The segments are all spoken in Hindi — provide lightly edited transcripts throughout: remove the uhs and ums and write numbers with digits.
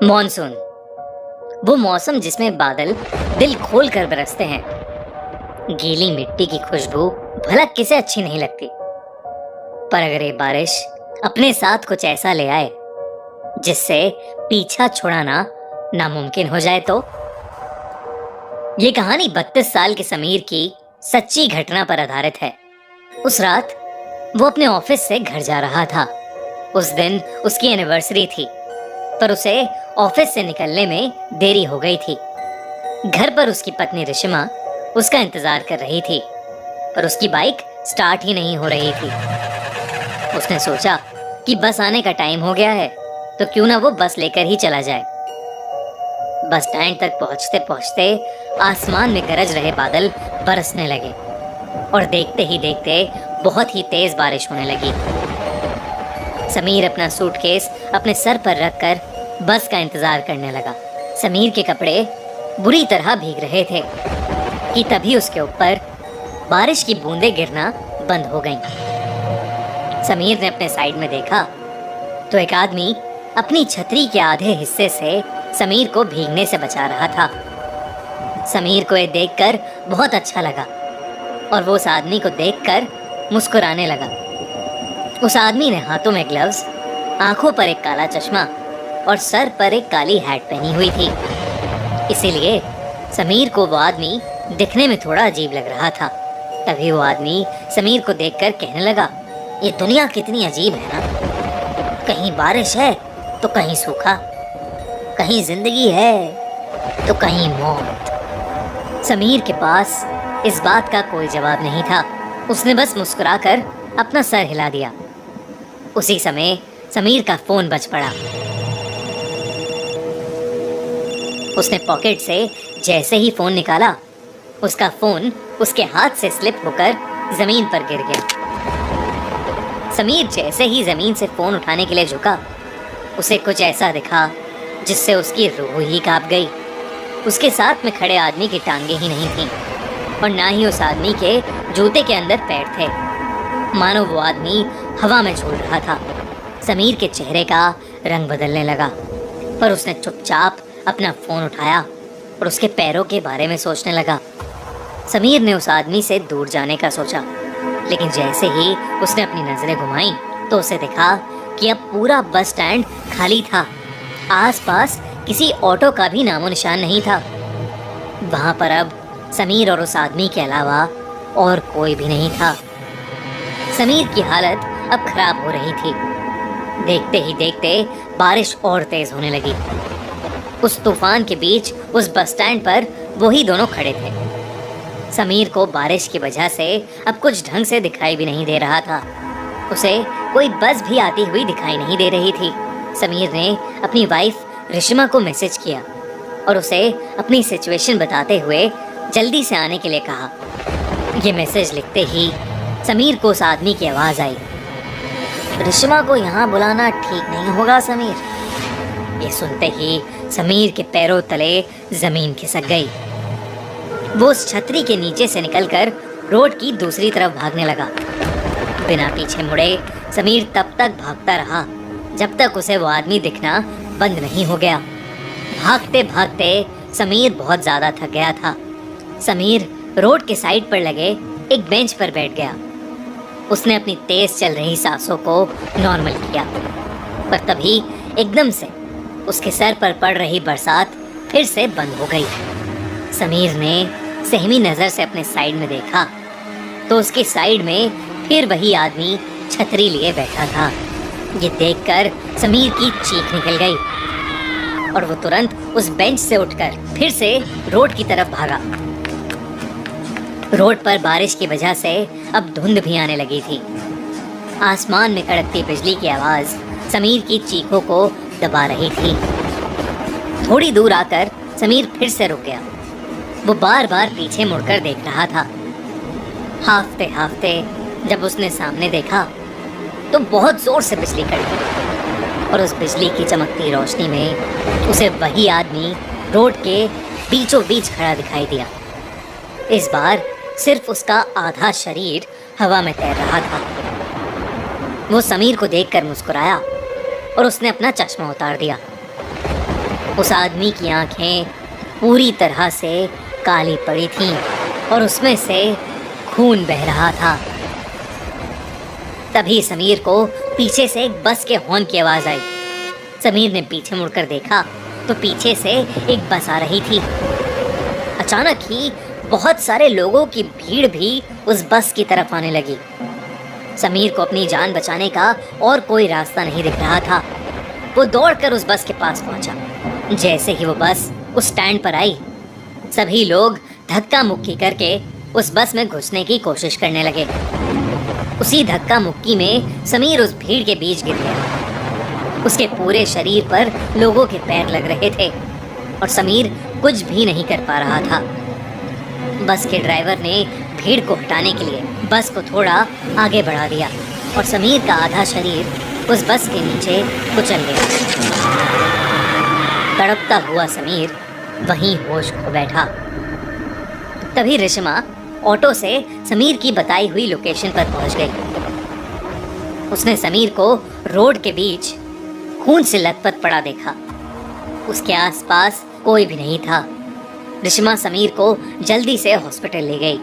मॉनसून, वो मौसम जिसमें बादल दिल खोल कर बरसते हैं। गीली मिट्टी की खुशबू भला किसे अच्छी नहीं लगती, पर अगर ये बारिश अपने साथ कुछ ऐसा ले आए जिससे पीछा छुड़ाना नामुमकिन हो जाए तो। ये कहानी 32 साल के समीर की सच्ची घटना पर आधारित है। उस रात वो अपने ऑफिस से घर जा रहा था। उस दिन उसकी एनिवर्सरी थी, पर उसे ऑफिस से निकलने में देरी हो गई थी। घर पर उसकी पत्नी रिशिमा उसका इंतजार कर रही थी, पर उसकी बाइक स्टार्ट ही नहीं हो रही थी। उसने सोचा कि बस आने का टाइम हो गया है, तो क्यों ना वो बस लेकर ही चला जाए। बस स्टैंड तक पहुंचते पहुंचते आसमान में गरज रहे बादल बरसने लगे और देखते ही देखते बहुत ही तेज बारिश होने लगी। समीर अपना सूटकेस अपने सर पर रखकर बस का इंतजार करने लगा। समीर के कपड़े बुरी तरह भीग रहे थे कि तभी उसके ऊपर बारिश की बूंदें गिरना बंद हो गईं। समीर ने अपने साइड में देखा तो एक आदमी अपनी छतरी के आधे हिस्से से समीर को भीगने से बचा रहा था। समीर को ये देखकर बहुत अच्छा लगा और वो उस आदमी को देखकर मुस्कुराने लगा। उस आदमी ने हाथों में ग्लव्स, आंखों पर एक काला चश्मा और सर पर एक काली हैट पहनी हुई थी। इसीलिए समीर को वो आदमी दिखने में थोड़ा अजीब लग रहा था। तभी वो आदमी समीर को देखकर कहने लगा, ये दुनिया कितनी अजीब है ना। कहीं बारिश है तो कहीं सूखा, कहीं जिंदगी है तो कहीं मौत। समीर के पास इस बात का कोई जवाब नहीं था। उसने बस मुस्कुराकर अपना सर हिला दिया। उसी समय समीर का फोन बज पड़ा। उसने पॉकेट से जैसे ही फोन निकाला, उसका फोन उसके हाथ से स्लिप होकर जमीन पर गिर गया। समीर जैसे ही जमीन से फोन उठाने के लिए झुका, उसे कुछ ऐसा दिखा जिससे उसकी रूह ही कांप गई। उसके साथ में खड़े आदमी की टांगे ही नहीं थीं और ना ही उस आदमी के जूते के अंदर पैर थे। मानो वो आदमी हवा में झूल रहा था। समीर के चेहरे का रंग बदलने लगा, पर उसने चुपचाप अपना फोन उठाया और उसके पैरों के बारे में सोचने लगा। समीर ने उस आदमी से दूर जाने का सोचा, लेकिन जैसे ही उसने अपनी नजरें घुमाई तो उसे दिखा कि अब पूरा बस स्टैंड खाली था। आसपास किसी ऑटो का भी नामो निशान नहीं था। वहां पर अब समीर और उस आदमी के अलावा और कोई भी नहीं था। समीर की हालत अब खराब हो रही थी। देखते ही देखते बारिश और तेज होने लगी। उस तूफान के बीच उस बस स्टैंड पर वही दोनों खड़े थे। समीर को बारिश की वजह से अब कुछ ढंग से दिखाई भी नहीं दे रहा था। उसे कोई बस भी आती हुई दिखाई नहीं दे रही थी। समीर ने अपनी वाइफ रिशिमा को मैसेज किया और उसे अपनी सिचुएशन बताते हुए जल्दी से आने के लिए कहा। ये मैसेज लिखते ही समीर को उस आदमी की आवाज़ आई, रिशिमा को यहाँ बुलाना ठीक नहीं होगा समीर। ये सुनते ही समीर के पैरों तले जमीन खिसक गई। वो उस छतरी के नीचे से निकलकर रोड की दूसरी तरफ भागने लगा। बिना पीछे मुड़े समीर तब तक भागता रहा जब तक उसे वो आदमी दिखना बंद नहीं हो गया। भागते भागते समीर बहुत ज़्यादा थक गया था। समीर रोड के साइड पर लगे एक बेंच पर बैठ गया। उसने अपनी तेज चल रही सांसों को नॉर्मल किया, पर तभी एकदम से उसके सर पर पड़ रही बरसात फिर से बंद हो गई। समीर ने सहमी नज़र से अपने साइड में देखा तो उसके साइड में फिर वही आदमी छतरी लिए बैठा था। ये देखकर समीर की चीख निकल गई और वो तुरंत उस बेंच से उठकर फिर से रोड की तरफ भागा। रोड पर बारिश की वजह से अब धुंध भी आने लगी थी। आसमान में कड़कती बिजली की आवाज़ समीर की चीखों को दबा रही थी। थोड़ी दूर आकर समीर फिर से रुक गया। वो बार बार पीछे मुड़कर देख रहा था। हाफते हाफते जब उसने सामने देखा तो बहुत जोर से बिजली कड़की और उस बिजली की चमकती रोशनी में उसे वही आदमी रोड के बीचों बीच खड़ा दिखाई दिया। इस बार सिर्फ उसका आधा शरीर हवा में तैर रहा था। वो समीर को देखकर मुस्कुराया और उसने अपना चश्मा उतार दिया। उस आदमी की आंखें पूरी तरह से काली पड़ी थीं और उसमें से खून बह रहा था। तभी समीर को पीछे से एक बस के हॉर्न की आवाज आई। समीर ने पीछे मुड़कर देखा तो पीछे से एक बस आ रही थी। अचानक ही बहुत सारे लोगों की भीड़ भी उस बस की तरफ आने लगी। समीर को अपनी जान बचाने का और कोई रास्ता नहीं दिख रहा था। वो दौड़कर उस बस के पास पहुंचा। जैसे ही वो बस उस स्टैंड पर आई, सभी लोग धक्का मुक्की करके उस बस में घुसने की कोशिश करने लगे। उसी धक्का मुक्की में समीर उस भीड़ के बीच गिर गया। उसके पूरे शरीर पर लोगों के पैर लग रहे थे और समीर कुछ भी नहीं कर पा रहा था। बस के ड्राइवर ने भीड़ को हटाने के लिए बस को थोड़ा आगे बढ़ा दिया और समीर का आधा शरीर उस बस के नीचे कुचल गया। तड़पता हुआ समीर वहीं होश खो बैठा। तभी रिशिमा ऑटो से समीर की बताई हुई लोकेशन पर पहुंच गई। उसने समीर को रोड के बीच खून से लथपथ पड़ा देखा। उसके आसपास कोई भी नहीं था। रिशिमा समीर को जल्दी से हॉस्पिटल ले गई।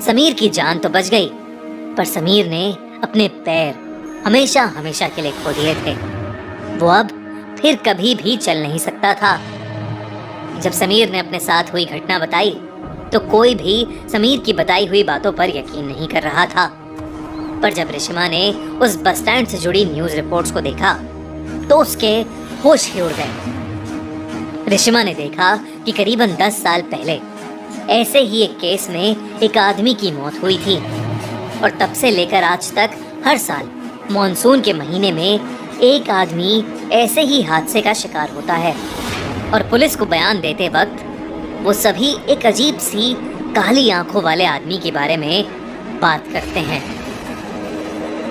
समीर की जान तो बच गई, पर समीर ने अपने पैर हमेशा हमेशा के लिए खो दिए थे। वो अब फिर कभी भी चल नहीं सकता था। जब समीर ने अपने साथ हुई घटना बताई तो कोई भी समीर की बताई हुई बातों पर यकीन नहीं कर रहा था। पर जब रिशिमा ने उस बस स्टैंड से जुड़ी न्यूज़ रिपोर्ट्स को देखा तो उसके होश ही उड़ गए। रिशिमा ने देखा कि करीबन 10 साल पहले ऐसे ही एक केस में एक आदमी की मौत हुई थी और तब से लेकर आज तक हर साल मॉनसून के महीने में एक आदमी ऐसे ही हादसे का शिकार होता है। और पुलिस को बयान देते वक्त वो सभी एक अजीब सी काली आंखों वाले आदमी के बारे में बात करते हैं।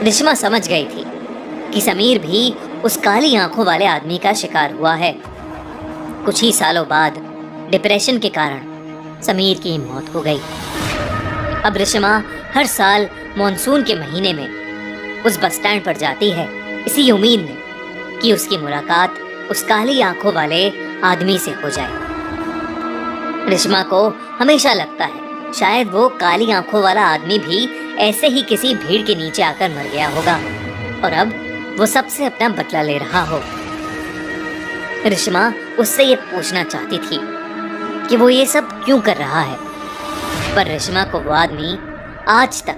रिशिमा समझ गई थी कि समीर भी उस काली आंखों वाले आदमी का शिकार हुआ है। कुछ ही सालों बाद डिप्रेशन के कारण समीर की मौत हो गई। अब रिशिमा हर साल मॉनसून के महीने में उस बस स्टैंड पर जाती है इसी उम्मीद में कि उसकी मुलाकात उस काली आंखों वाले आदमी से हो जाए। रिशिमा को हमेशा लगता है शायद वो काली आंखों वाला आदमी भी ऐसे ही किसी भीड़ के नीचे आकर मर गया होगा और अब वो सबसे अपना बदला ले रहा हो। रिशिमा उससे ये पूछना चाहती थी कि वो ये सब क्यों कर रहा है, पर रिशिमा को वो आदमी आज तक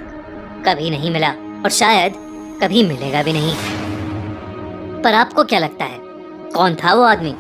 कभी नहीं मिला और शायद कभी मिलेगा भी नहीं। पर आपको क्या लगता है, कौन था वो आदमी?